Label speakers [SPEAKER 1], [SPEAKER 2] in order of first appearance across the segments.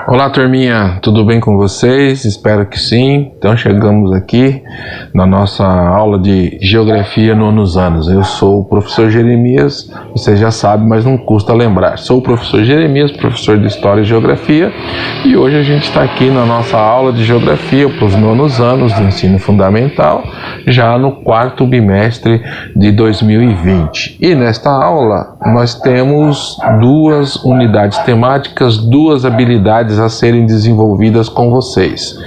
[SPEAKER 1] Olá, turminha, tudo bem com vocês? Espero que sim. Então chegamos aqui na nossa aula de Geografia nonos anos. Eu sou o professor Jeremias, você já sabe, mas não custa lembrar. Sou o professor Jeremias, professor de História e Geografia, e hoje a gente está aqui na nossa aula de Geografia para os nonos anos do ensino fundamental, já no quarto bimestre de 2020. E nesta aula nós temos duas unidades temáticas, duas habilidades a serem desenvolvidas com vocês.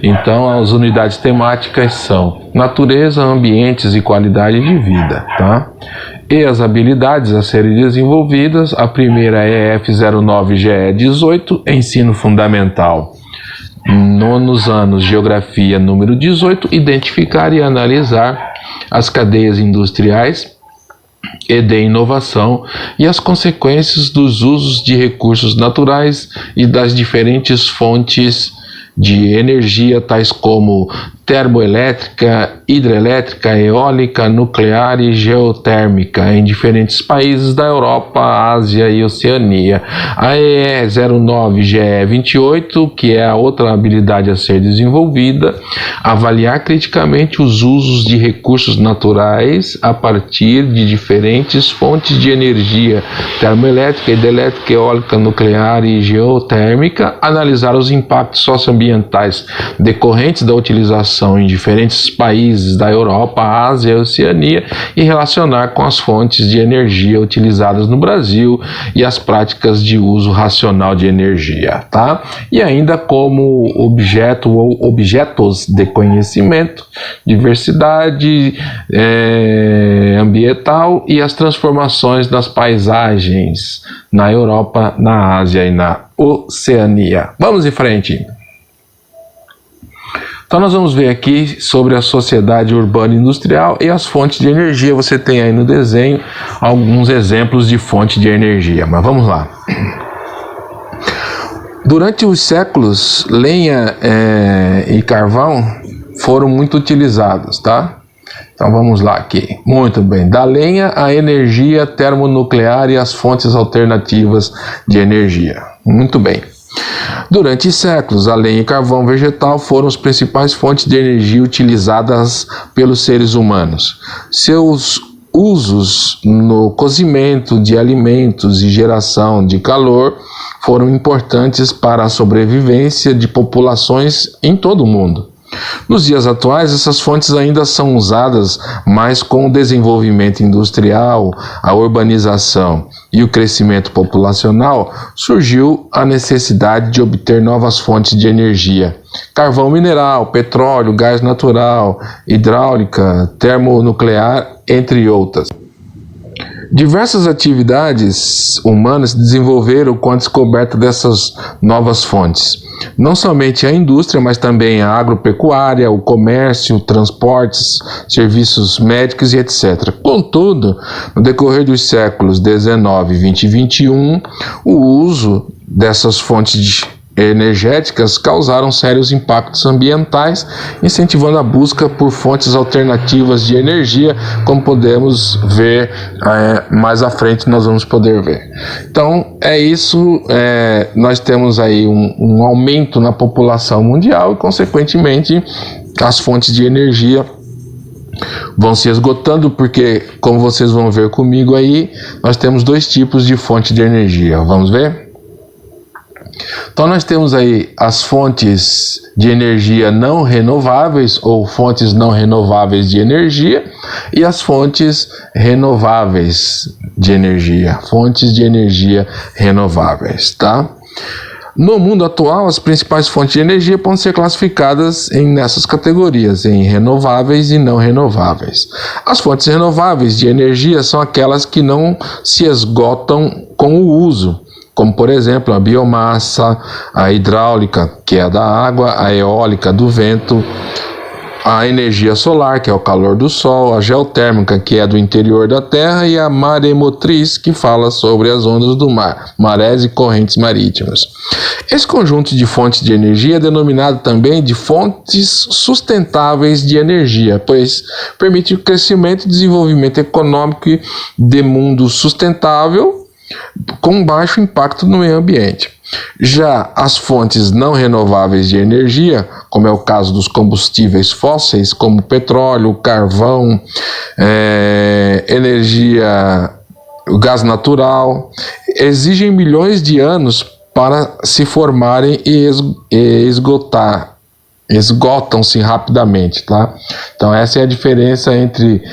[SPEAKER 1] Então, as unidades temáticas são natureza, ambientes e qualidade de vida, tá? E as habilidades a serem desenvolvidas, a primeira é F09GE18, ensino fundamental, nonos anos, geografia número 18, identificar e analisar as cadeias industriais e de inovação e as consequências dos usos de recursos naturais e das diferentes fontes de energia, tais como termoelétrica, hidrelétrica, eólica, nuclear e geotérmica, em diferentes países da Europa, Ásia e Oceania. A EE09GE28, que é a outra habilidade a ser desenvolvida, avaliar criticamente os usos de recursos naturais a partir de diferentes fontes de energia, termoelétrica, hidrelétrica, eólica, nuclear e geotérmica, analisar os impactos socioambientais decorrentes da utilização em diferentes países da Europa, Ásia e Oceania e relacionar com as fontes de energia utilizadas no Brasil e as práticas de uso racional de energia, tá? E ainda como objeto ou objetos de conhecimento, diversidade ambiental e as transformações das paisagens na Europa, na Ásia e na Oceania. Vamos em frente. Então nós vamos ver aqui sobre a sociedade urbana e industrial e as fontes de energia. Você tem aí no desenho alguns exemplos de fonte de energia, mas vamos lá. Durante os séculos, lenha e carvão foram muito utilizados, tá? Então vamos lá aqui. Muito bem. Da lenha, a energia termonuclear e as fontes alternativas de energia. Muito bem. Durante séculos, a lenha e carvão vegetal foram as principais fontes de energia utilizadas pelos seres humanos. Seus usos no cozimento de alimentos e geração de calor foram importantes para a sobrevivência de populações em todo o mundo. Nos dias atuais, essas fontes ainda são usadas, mas com o desenvolvimento industrial, a urbanização e o crescimento populacional, surgiu a necessidade de obter novas fontes de energia. Carvão mineral, petróleo, gás natural, hidráulica, termonuclear, entre outras. Diversas atividades humanas se desenvolveram com a descoberta dessas novas fontes. Não somente a indústria, mas também a agropecuária, o comércio, transportes, serviços médicos e etc. Contudo, no decorrer dos séculos XIX, XX e XXI, o uso dessas fontes energéticas causaram sérios impactos ambientais, incentivando a busca por fontes alternativas de energia, como podemos ver mais à frente, nós vamos poder ver. Então, é isso, nós temos aí um aumento na população mundial e, consequentemente, as fontes de energia vão se esgotando, porque, como vocês vão ver comigo aí, nós temos dois tipos de fonte de energia. Vamos ver? Então nós temos aí as fontes de energia não renováveis ou fontes não renováveis de energia e as fontes renováveis de energia, fontes de energia renováveis, tá? No mundo atual, as principais fontes de energia podem ser classificadas nessas categorias, em renováveis e não renováveis. As fontes renováveis de energia são aquelas que não se esgotam com o uso, como, por exemplo, a biomassa, a hidráulica, que é a da água, a eólica, do vento, a energia solar, que é o calor do sol, a geotérmica, que é do interior da terra, e a maremotriz, que fala sobre as ondas do mar, marés e correntes marítimas. Esse conjunto de fontes de energia é denominado também de fontes sustentáveis de energia, pois permite o crescimento e desenvolvimento econômico de mundo sustentável, com baixo impacto no meio ambiente. Já as fontes não renováveis de energia, como é o caso dos combustíveis fósseis, como petróleo, carvão, energia, gás natural, exigem milhões de anos para se formarem e esgotam-se rapidamente, tá? Então essa é a diferença entre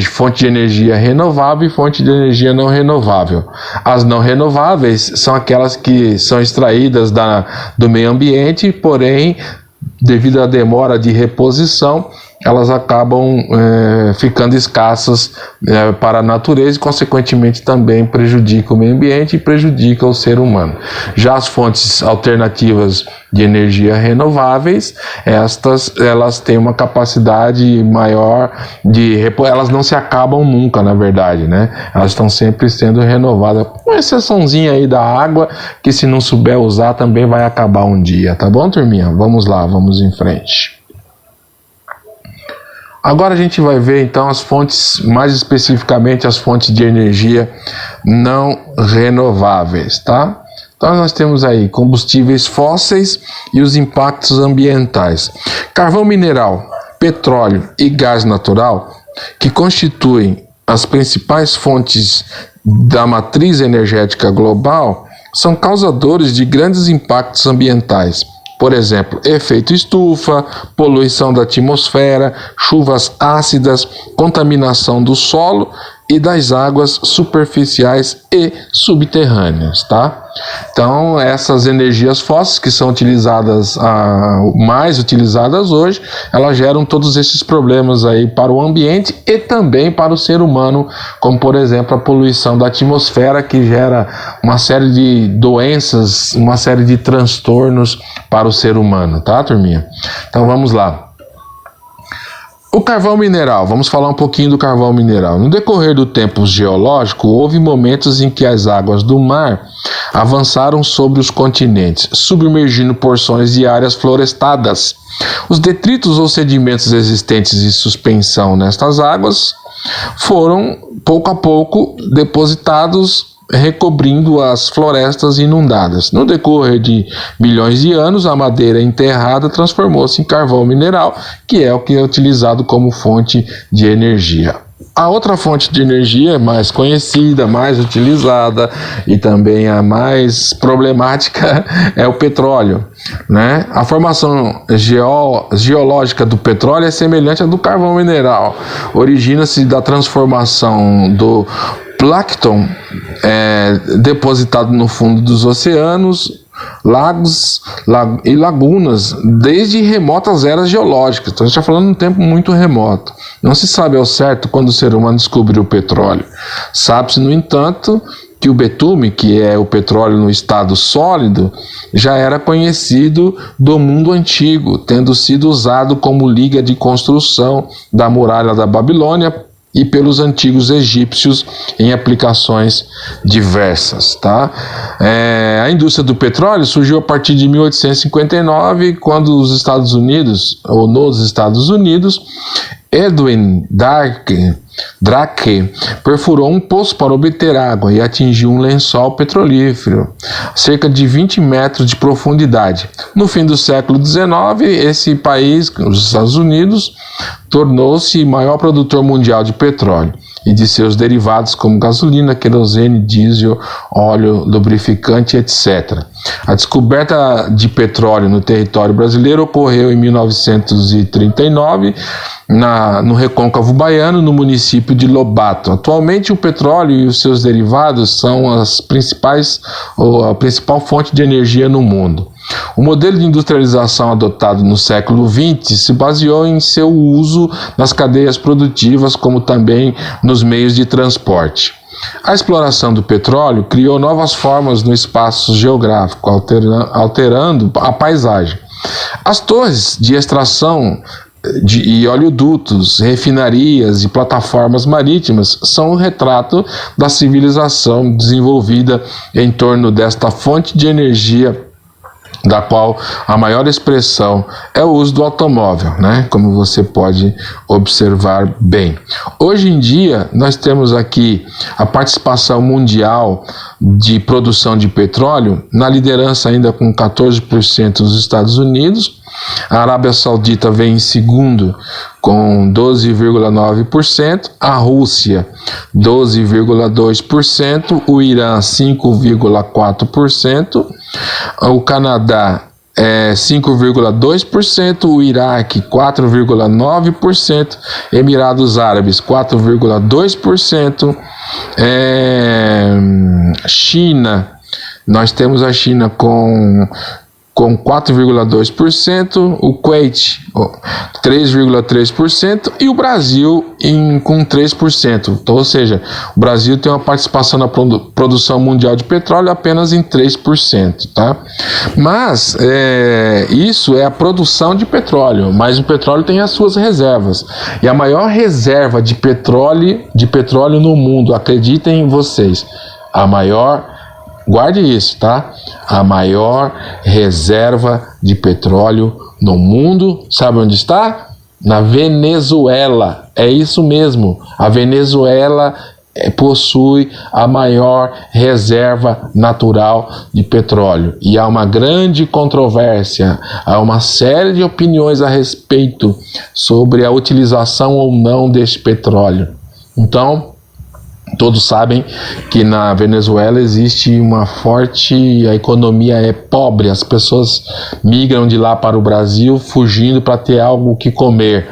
[SPEAKER 1] fonte de energia renovável e fonte de energia não renovável. As não renováveis são aquelas que são extraídas do meio ambiente, porém, devido à demora de reposição, elas acabam ficando escassas para a natureza e, consequentemente, também prejudicam o meio ambiente e prejudicam o ser humano. Já as fontes alternativas de energia renováveis, elas têm uma capacidade maior elas não se acabam nunca, na verdade, né? Elas estão sempre sendo renovadas. Uma exceçãozinha aí da água, que se não souber usar também vai acabar um dia, tá bom, turminha? Vamos lá, vamos em frente. Agora a gente vai ver então as fontes, mais especificamente as fontes de energia não renováveis, tá? Então nós temos aí combustíveis fósseis e os impactos ambientais. Carvão mineral, petróleo e gás natural, que constituem as principais fontes da matriz energética global, são causadores de grandes impactos ambientais. Por exemplo, efeito estufa, poluição da atmosfera, chuvas ácidas, contaminação do solo e das águas superficiais e subterrâneas, tá? Então, essas energias fósseis que são mais utilizadas hoje, elas geram todos esses problemas aí para o ambiente e também para o ser humano, como por exemplo a poluição da atmosfera, que gera uma série de doenças, uma série de transtornos para o ser humano, tá, turminha? Então vamos lá. O carvão mineral, vamos falar um pouquinho do carvão mineral. No decorrer do tempo geológico, houve momentos em que as águas do mar avançaram sobre os continentes, submergindo porções de áreas florestadas. Os detritos ou sedimentos existentes em suspensão nestas águas foram, pouco a pouco, depositados, recobrindo as florestas inundadas. No decorrer de milhões de anos, a madeira enterrada transformou-se em carvão mineral, que é o que é utilizado como fonte de energia. A outra fonte de energia mais conhecida, mais utilizada e também a mais problemática é o petróleo, né? A formação geológica do petróleo é semelhante à do carvão mineral. Origina-se da transformação do plâncton depositado no fundo dos oceanos, lagos e lagunas, desde remotas eras geológicas. Então a gente está falando de um tempo muito remoto. Não se sabe ao certo quando o ser humano descobriu o petróleo. Sabe-se, no entanto, que o betume, que é o petróleo no estado sólido, já era conhecido do mundo antigo, tendo sido usado como liga de construção da muralha da Babilônia e pelos antigos egípcios em aplicações diversas, tá? A indústria do petróleo surgiu a partir de 1859, quando nos Estados Unidos, Edwin Drake perfurou um poço para obter água e atingiu um lençol petrolífero, cerca de 20 metros de profundidade. No fim do século XIX, esse país, os Estados Unidos, tornou-se o maior produtor mundial de petróleo e de seus derivados como gasolina, querosene, diesel, óleo, lubrificante, etc. A descoberta de petróleo no território brasileiro ocorreu em 1939, no Recôncavo Baiano, no município de Lobato. Atualmente, o petróleo e os seus derivados são a principal fonte de energia no mundo. O modelo de industrialização adotado no século XX se baseou em seu uso nas cadeias produtivas, como também nos meios de transporte. A exploração do petróleo criou novas formas no espaço geográfico, alterando a paisagem. As torres de extração e oleodutos, refinarias e plataformas marítimas são um retrato da civilização desenvolvida em torno desta fonte de energia da qual a maior expressão é o uso do automóvel, né? Como você pode observar bem. Hoje em dia, nós temos aqui a participação mundial de produção de petróleo, na liderança ainda com 14% dos Estados Unidos. A Arábia Saudita vem em segundo com 12,9%, a Rússia 12,2%, o Irã 5,4%, o Canadá 5,2%, o Iraque 4,9%, Emirados Árabes 4,2%, China, nós temos a China com 4,2%, o Kuwait 3,3% e o Brasil com 3%. Então, ou seja, o Brasil tem uma participação na produção mundial de petróleo apenas em 3%, tá? Mas isso é a produção de petróleo, mas o petróleo tem as suas reservas. E a maior reserva de petróleo no mundo, acreditem vocês, guarde isso, tá? A maior reserva de petróleo no mundo, sabe onde está? Na Venezuela. É isso mesmo. A Venezuela possui a maior reserva natural de petróleo. E há uma grande controvérsia, há uma série de opiniões a respeito sobre a utilização ou não deste petróleo. Então, todos sabem que na Venezuela existe a economia é pobre, as pessoas migram de lá para o Brasil fugindo para ter algo que comer,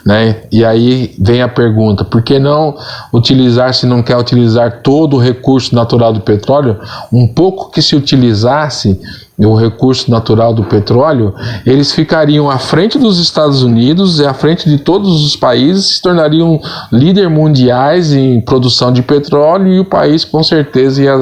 [SPEAKER 1] né? E aí vem a pergunta, por que não utilizar, se não quer utilizar todo o recurso natural do petróleo, um pouco que se utilizasse o recurso natural do petróleo, eles ficariam à frente dos Estados Unidos e à frente de todos os países, se tornariam líderes mundiais em produção de petróleo e o país com certeza ia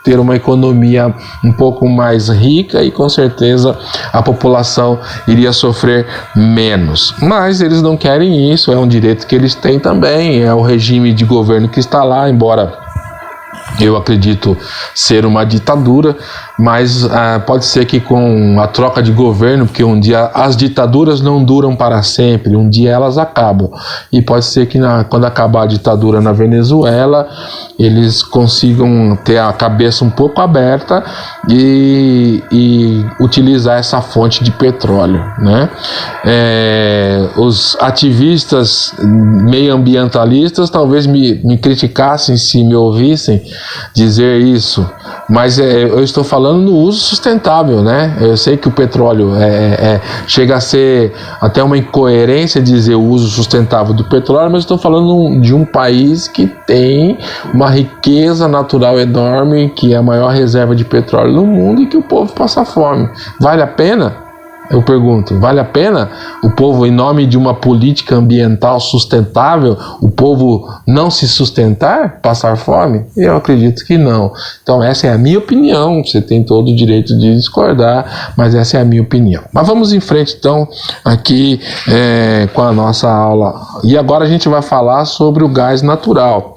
[SPEAKER 1] ter uma economia um pouco mais rica e com certeza a população iria sofrer menos. Mas eles não querem isso, é um direito que eles têm também, é o regime de governo que está lá, embora eu acredito ser uma ditadura, mas pode ser que com a troca de governo, porque um dia as ditaduras não duram para sempre, um dia elas acabam, e pode ser que quando acabar a ditadura na Venezuela, eles consigam ter a cabeça um pouco aberta e utilizar essa fonte de petróleo, né? Os ativistas meioambientalistas talvez me criticassem se me ouvissem dizer isso, mas eu estou falando no uso sustentável, né? Eu sei que o petróleo chega a ser até uma incoerência dizer o uso sustentável do petróleo, mas estou falando de um país que tem uma riqueza natural enorme, que é a maior reserva de petróleo no mundo e que o povo passa fome. Vale a pena? Eu pergunto, vale a pena o povo, em nome de uma política ambiental sustentável, o povo não se sustentar, passar fome? Eu acredito que não. Então essa é a minha opinião, você tem todo o direito de discordar, mas essa é a minha opinião. Mas vamos em frente então aqui com a nossa aula. E agora a gente vai falar sobre o gás natural.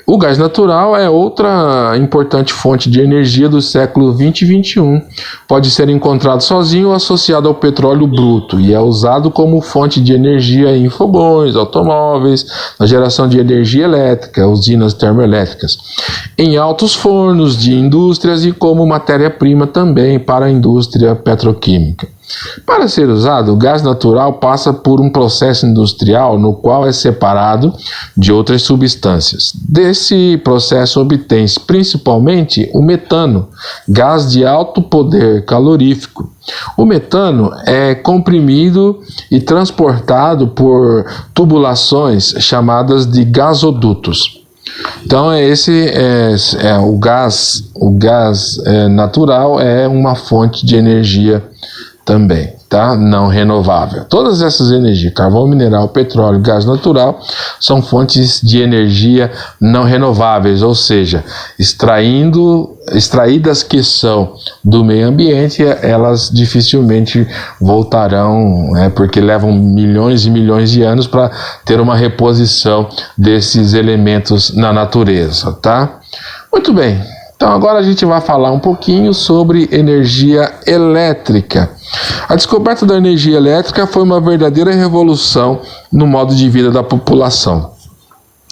[SPEAKER 1] O gás natural é outra importante fonte de energia do século 20 e 21. Pode ser encontrado sozinho ou associado ao petróleo bruto e é usado como fonte de energia em fogões, automóveis, na geração de energia elétrica, usinas termoelétricas, em altos fornos de indústrias e como matéria-prima também para a indústria petroquímica. Para ser usado, o gás natural passa por um processo industrial no qual é separado de outras substâncias. Desse processo obtém-se principalmente o metano, gás de alto poder calorífico. O metano é comprimido e transportado por tubulações chamadas de gasodutos. Então o gás natural é uma fonte de energia também, tá? Não renovável. Todas essas energias, carvão mineral, petróleo, gás natural, são fontes de energia não renováveis, ou seja, extraídas que são do meio ambiente, elas dificilmente voltarão, porque levam milhões e milhões de anos para ter uma reposição desses elementos na natureza, tá? Muito bem. Então agora a gente vai falar um pouquinho sobre energia elétrica. A descoberta da energia elétrica foi uma verdadeira revolução no modo de vida da população.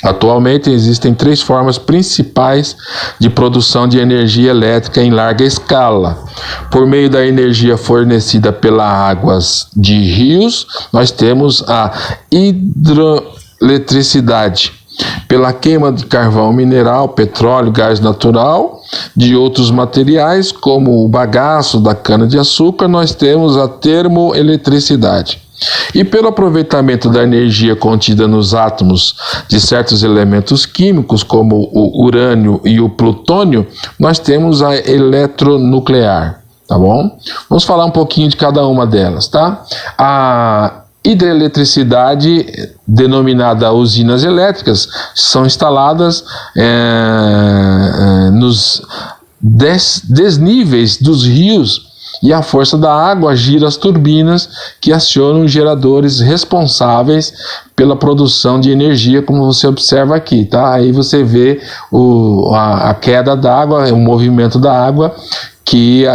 [SPEAKER 1] Atualmente existem 3 formas principais de produção de energia elétrica em larga escala. Por meio da energia fornecida pelas águas de rios, nós temos a hidroeletricidade. Pela queima de carvão mineral, petróleo, gás natural, de outros materiais, como o bagaço da cana-de-açúcar, nós temos a termoeletricidade. E pelo aproveitamento da energia contida nos átomos de certos elementos químicos, como o urânio e o plutônio, nós temos a eletronuclear, tá bom? Vamos falar um pouquinho de cada uma delas, tá? A hidroeletricidade, denominada usinas elétricas, são instaladas nos desníveis dos rios, e a força da água gira as turbinas que acionam os geradores responsáveis pela produção de energia, como você observa aqui, tá? Aí você vê a queda d'água, o movimento da água que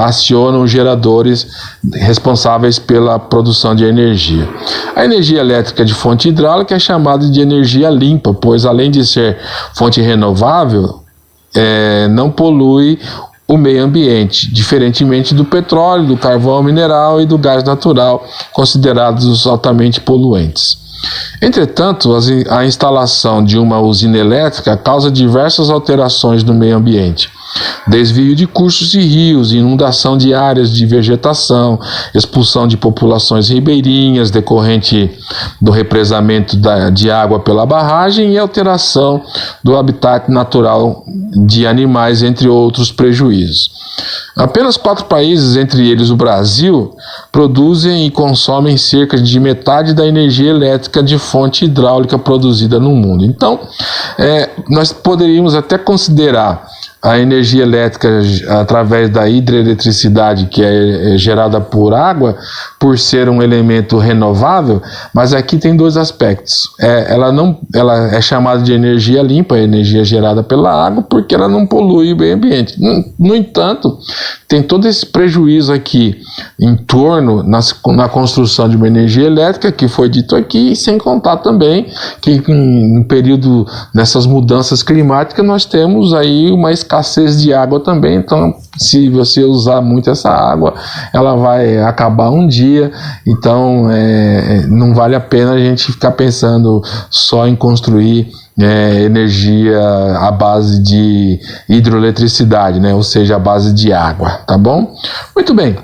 [SPEAKER 1] acionam os geradores responsáveis pela produção de energia. A energia elétrica de fonte hidráulica é chamada de energia limpa, pois além de ser fonte renovável, não polui o meio ambiente, diferentemente do petróleo, do carvão mineral e do gás natural, considerados altamente poluentes. Entretanto, a instalação de uma usina elétrica causa diversas alterações no meio ambiente. Desvio de cursos de rios, inundação de áreas de vegetação, expulsão de populações ribeirinhas decorrente do represamento de água pela barragem e alteração do habitat natural de animais, entre outros prejuízos. Apenas 4 países, entre eles o Brasil, produzem e consomem cerca de metade da energia elétrica de fonte hidráulica produzida no mundo. Então, nós poderíamos até considerar a energia elétrica através da hidroeletricidade, que é gerada por água, por ser um elemento renovável, mas aqui tem 2 aspectos. Ela é chamada de energia limpa, energia gerada pela água, porque ela não polui o meio ambiente. No entanto, tem todo esse prejuízo aqui em torno na construção de uma energia elétrica, que foi dito aqui, e sem contar também que no período dessas mudanças climáticas nós temos aí uma escassez de água também. Então, se você usar muito essa água, ela vai acabar um dia. Então não vale a pena a gente ficar pensando só em construir energia à base de hidroeletricidade, né? Ou seja, à base de água, tá bom? Muito bem,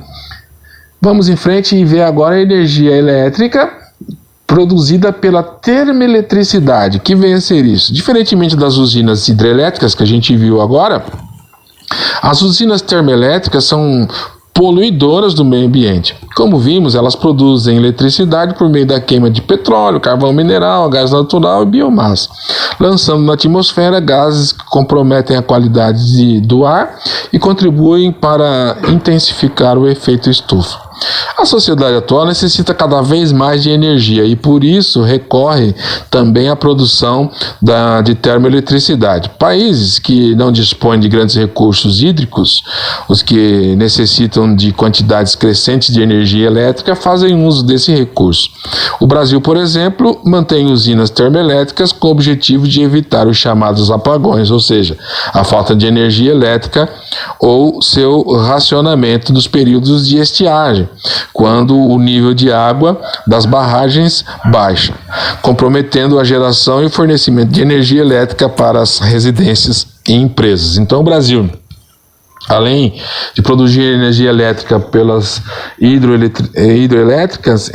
[SPEAKER 1] vamos em frente e ver agora a energia elétrica produzida pela termoeletricidade. Que vem a ser isso? Diferentemente das usinas hidrelétricas que a gente viu agora, as usinas termoelétricas são poluidoras do meio ambiente. Como vimos, elas produzem eletricidade por meio da queima de petróleo, carvão mineral, gás natural e biomassa, lançando na atmosfera gases que comprometem a qualidade do ar e contribuem para intensificar o efeito estufa. A sociedade atual necessita cada vez mais de energia e por isso recorre também à produção de termoeletricidade. Países que não dispõem de grandes recursos hídricos, os que necessitam de quantidades crescentes de energia elétrica, fazem uso desse recurso. O Brasil, por exemplo, mantém usinas termoelétricas com o objetivo de evitar os chamados apagões, ou seja, a falta de energia elétrica ou seu racionamento nos períodos de estiagem, quando o nível de água das barragens baixa, comprometendo a geração e o fornecimento de energia elétrica para as residências e empresas. Então, o Brasil, além de produzir energia elétrica pelas hidroelétricas,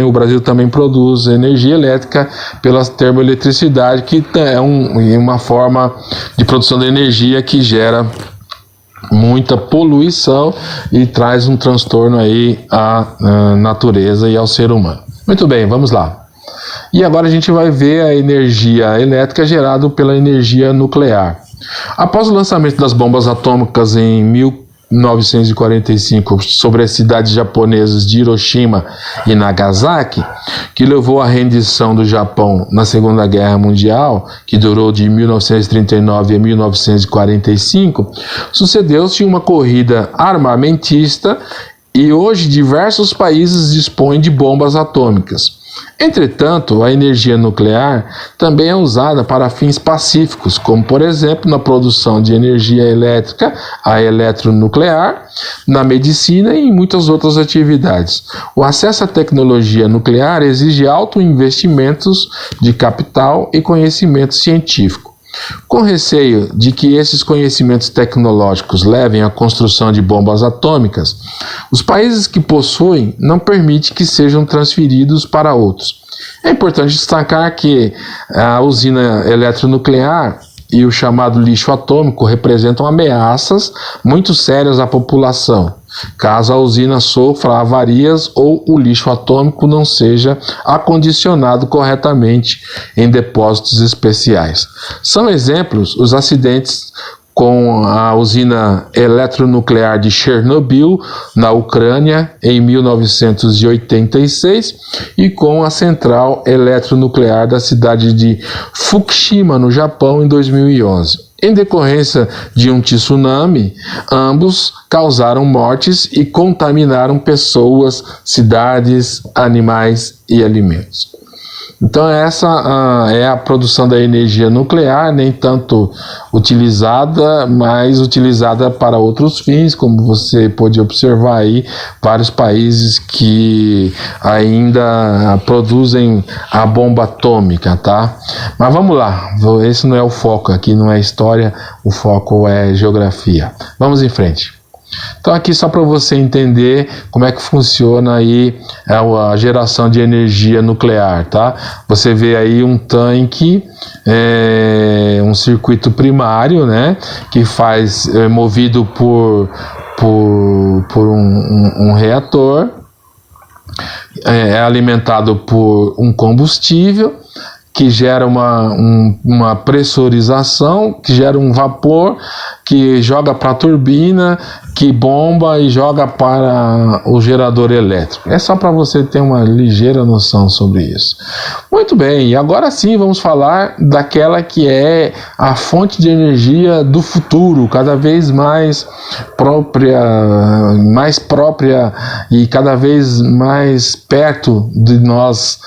[SPEAKER 1] o Brasil também produz energia elétrica pela termoeletricidade, que é uma forma de produção de energia que gera muita poluição e traz um transtorno aí à natureza e ao ser humano. Muito bem, vamos lá. E agora a gente vai ver a energia elétrica gerada pela energia nuclear. Após o lançamento das bombas atômicas em 1945 sobre as cidades japonesas de Hiroshima e Nagasaki, que levou à rendição do Japão na Segunda Guerra Mundial, que durou de 1939 a 1945, sucedeu-se uma corrida armamentista e hoje diversos países dispõem de bombas atômicas. Entretanto, a energia nuclear também é usada para fins pacíficos, como por exemplo na produção de energia elétrica, a eletronuclear, na medicina e em muitas outras atividades. O acesso à tecnologia nuclear exige altos investimentos de capital e conhecimento científico. Com receio de que esses conhecimentos tecnológicos levem à construção de bombas atômicas, os países que possuem não permitem que sejam transferidos para outros. É importante destacar que a usina eletronuclear e o chamado lixo atômico representam ameaças muito sérias à população, caso a usina sofra avarias ou o lixo atômico não seja acondicionado corretamente em depósitos especiais. São exemplos os acidentes com a usina eletronuclear de Chernobyl, na Ucrânia, em 1986, e com a central eletronuclear da cidade de Fukushima, no Japão, em 2011. Em decorrência de um tsunami, ambos causaram mortes e contaminaram pessoas, cidades, animais e alimentos. Então essa é a produção da energia nuclear, nem tanto utilizada, mas utilizada para outros fins, como você pode observar aí, vários países que ainda produzem a bomba atômica, tá? Mas vamos lá, esse não é o foco aqui, não é história, o foco é geografia. Vamos em frente. Então aqui só para você entender como é que funciona aí a geração de energia nuclear, tá? Você vê aí um tanque, um circuito primário, né? Que movido por um reator, é alimentado por um combustível que gera uma pressurização, que gera um vapor, que joga para a turbina, que bomba e joga para o gerador elétrico. É só para você ter uma ligeira noção sobre isso. Muito bem, e agora sim vamos falar daquela que é a fonte de energia do futuro, cada vez mais própria e cada vez mais perto de nós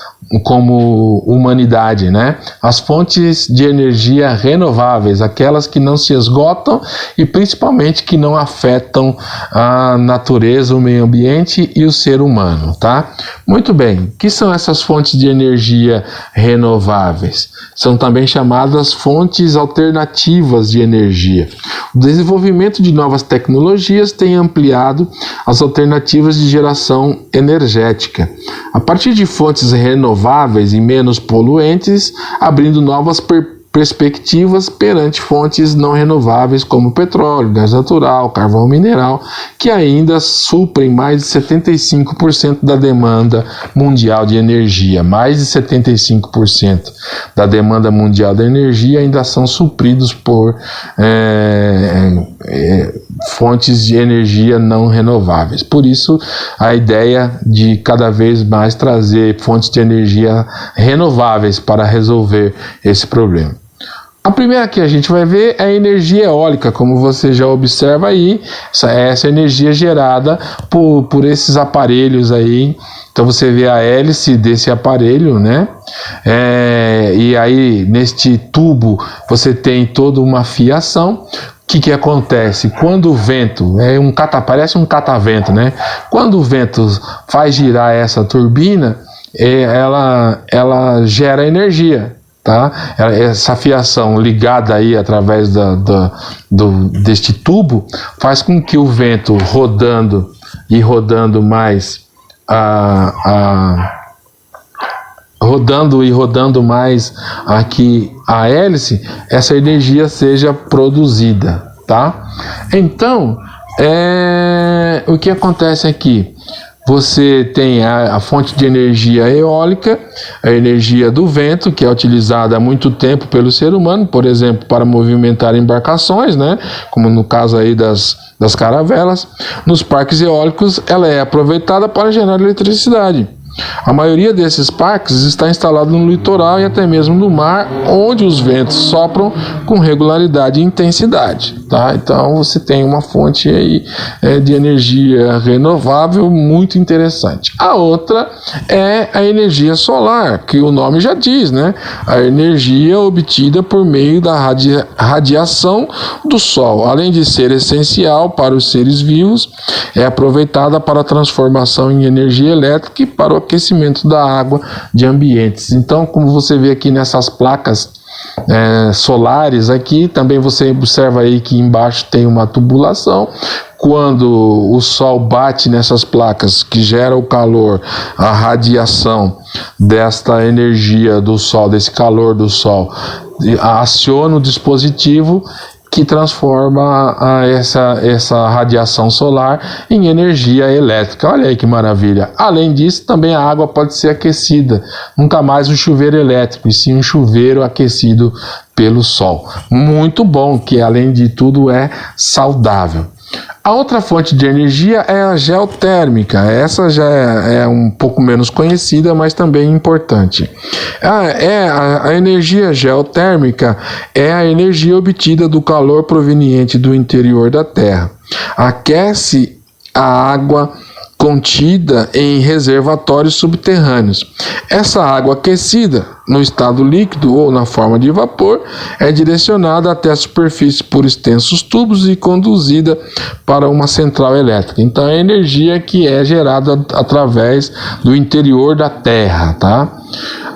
[SPEAKER 1] como humanidade, né? As fontes de energia renováveis, aquelas que não se esgotam e principalmente que não afetam a natureza, o meio ambiente e o ser humano, tá? Muito bem, o que são essas fontes de energia renováveis? São também chamadas fontes alternativas de energia. O desenvolvimento de novas tecnologias tem ampliado as alternativas de geração energética. A partir de fontes renováveis e menos poluentes, abrindo novas perspectivas perante fontes não renováveis como petróleo, gás natural, carvão mineral, que ainda suprem mais de 75% da demanda mundial de energia. Mais de 75% da demanda mundial de energia ainda são supridos por fontes de energia não renováveis. Por isso, a ideia de cada vez mais trazer fontes de energia renováveis para resolver esse problema. A primeira que a gente vai ver é a energia eólica, como você já observa aí, essa energia gerada por esses aparelhos aí. Então você vê a hélice desse aparelho, né? E aí neste tubo você tem toda uma fiação. O que acontece? Quando o vento, parece um catavento, né? Quando o vento faz girar essa turbina, ela gera energia. Tá? Essa fiação ligada aí através deste tubo faz com que o vento rodando mais rodando mais aqui a hélice, essa energia seja produzida, tá? Então, o que acontece aqui? Você tem a fonte de energia eólica, a energia do vento, que é utilizada há muito tempo pelo ser humano, por exemplo, para movimentar embarcações, né? Como no caso aí das caravelas. Nos parques eólicos, ela é aproveitada para gerar eletricidade. A maioria desses parques está instalado no litoral e até mesmo no mar, onde os ventos sopram com regularidade e intensidade, tá? Então você tem uma fonte aí de energia renovável muito interessante. A outra é a energia solar, que o nome já diz, né? A energia obtida por meio da radiação do Sol, além de ser essencial para os seres vivos, é aproveitada para a transformação em energia elétrica e para o aquecimento da água de ambientes. Então, como você vê aqui nessas placas solares aqui, também você observa aí que embaixo tem uma tubulação. Quando o sol bate nessas placas que gera o calor, a radiação desta energia do sol, desse calor do sol, aciona o dispositivo que transforma essa radiação solar em energia elétrica. Olha aí que maravilha. Além disso, também a água pode ser aquecida. Nunca mais um chuveiro elétrico, e sim um chuveiro aquecido pelo sol. Muito bom, que além de tudo é saudável. A outra fonte de energia é a geotérmica. Essa já é um pouco menos conhecida, mas também importante. A energia geotérmica é a energia obtida do calor proveniente do interior da Terra. Aquece a água contida em reservatórios subterrâneos. Essa água aquecida, no estado líquido ou na forma de vapor, é direcionada até a superfície por extensos tubos e conduzida para uma central elétrica. Então é energia que é gerada através do interior da Terra, tá?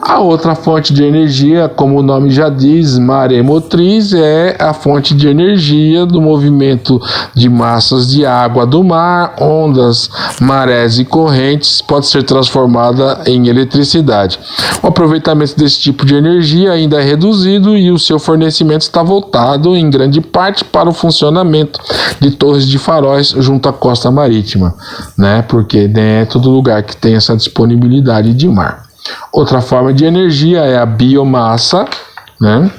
[SPEAKER 1] A outra fonte de energia, como o nome já diz, maremotriz, é a fonte de energia do movimento de massas de água do mar, ondas, marés e correntes, pode ser transformada em eletricidade. O aproveitamento desse tipo de energia ainda é reduzido e o seu fornecimento está voltado em grande parte para o funcionamento de torres de faróis junto à costa marítima, né? Porque não é todo lugar que tem essa disponibilidade de mar. Outra forma de energia é a biomassa, né?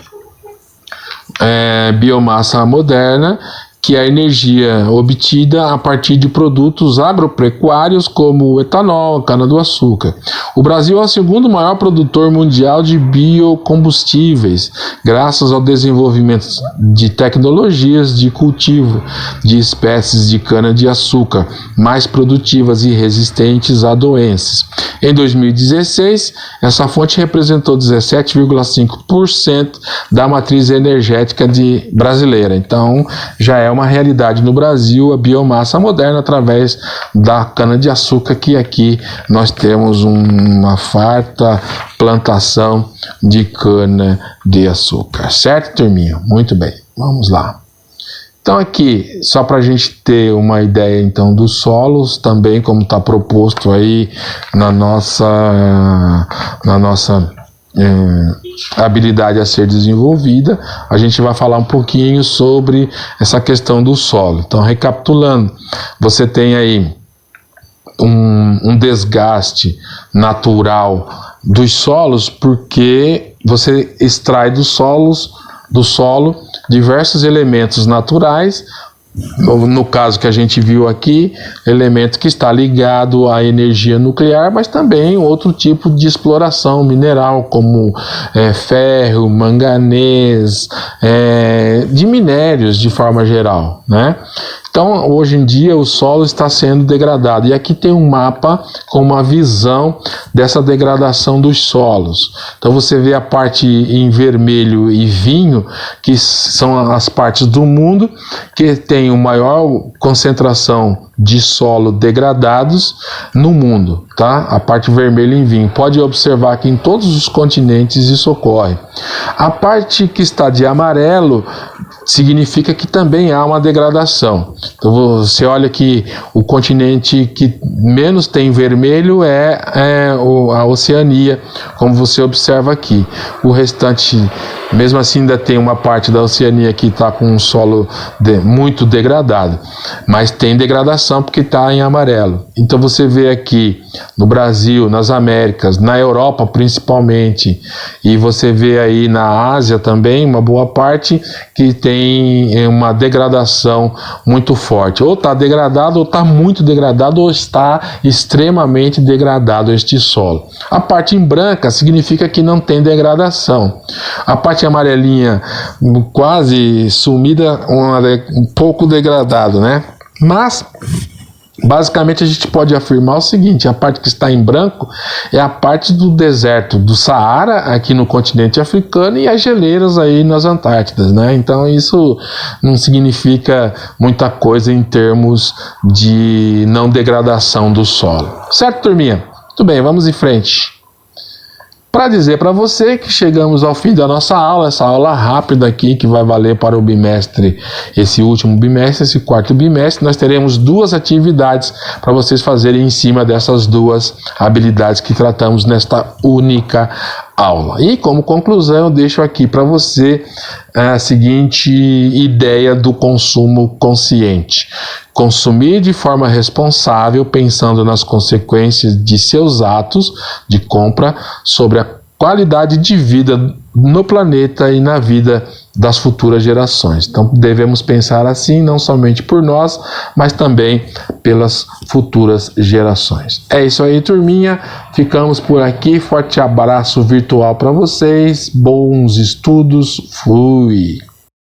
[SPEAKER 1] Biomassa moderna, que é a energia obtida a partir de produtos agropecuários como o etanol, cana-do-açúcar. O Brasil é o segundo maior produtor mundial de biocombustíveis, graças ao desenvolvimento de tecnologias de cultivo de espécies de cana-de-açúcar mais produtivas e resistentes a doenças. Em 2016, essa fonte representou 17,5% da matriz energética brasileira. Então, já é uma realidade no Brasil a biomassa moderna através da cana-de-açúcar, que aqui nós temos uma farta plantação de cana-de-açúcar. Certo, turminha? Muito bem, vamos lá. Então aqui, só para a gente ter uma ideia então dos solos, também como está proposto aí na nossa habilidade a ser desenvolvida, a gente vai falar um pouquinho sobre essa questão do solo. Então, recapitulando, você tem aí um desgaste natural dos solos, porque você extrai do solo diversos elementos naturais. No caso que a gente viu aqui, elemento que está ligado à energia nuclear, mas também outro tipo de exploração mineral, como ferro, manganês, de minérios de forma geral, né? Então, hoje em dia, o solo está sendo degradado. E aqui tem um mapa com uma visão dessa degradação dos solos. Então, você vê a parte em vermelho e vinho, que são as partes do mundo que tem uma maior concentração de solo degradados no mundo, tá? A parte vermelha em vinho. Pode observar que em todos os continentes isso ocorre. A parte que está de amarelo significa que também há uma degradação. Então você olha que o continente que menos tem vermelho é a Oceania, como você observa aqui. O restante, mesmo assim, ainda tem uma parte da Oceania que está com um solo muito degradado, mas tem degradação porque está em amarelo. Então você vê aqui no Brasil, nas Américas, na Europa principalmente, e você vê aí na Ásia também, uma boa parte que tem uma degradação muito forte. Ou está degradado, ou está muito degradado, ou está extremamente degradado este solo. A parte em branca significa que não tem degradação. A parte amarelinha quase sumida, um pouco degradado, né? Mas basicamente a gente pode afirmar o seguinte: a parte que está em branco é a parte do deserto do Saara aqui no continente africano e as geleiras aí nas Antártidas, né? Então isso não significa muita coisa em termos de não degradação do solo. Certo, turminha? Muito bem, vamos em frente. Para dizer para você que chegamos ao fim da nossa aula, essa aula rápida aqui que vai valer para o bimestre, esse último bimestre, esse quarto bimestre, nós teremos 2 atividades para vocês fazerem em cima dessas 2 habilidades que tratamos nesta única aula. E como conclusão eu deixo aqui para você a seguinte ideia do consumo consciente: consumir de forma responsável, pensando nas consequências de seus atos de compra sobre a qualidade de vida no planeta e na vida das futuras gerações. Então devemos pensar assim, não somente por nós, mas também pelas futuras gerações. É isso aí, turminha. Ficamos por aqui. Forte abraço virtual para vocês. Bons estudos. Fui!